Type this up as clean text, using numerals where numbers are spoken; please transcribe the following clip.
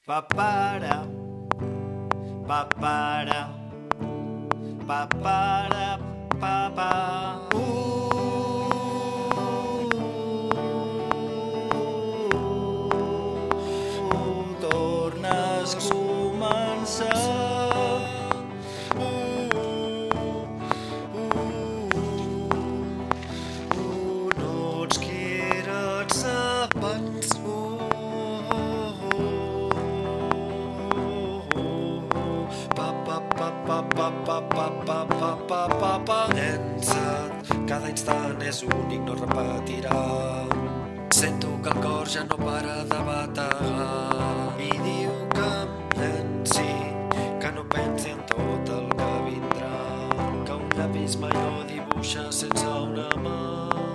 Papara, papara, papara, papa. Tornes a començar. No ens quieres abans. Llença't, cada instant és únic, no es repetirà. Sento que el cor ja no para de bategar i diu que em llenci, que no pensi en tot el que vindrà, que un llapis mai no dibuixa sense una mà.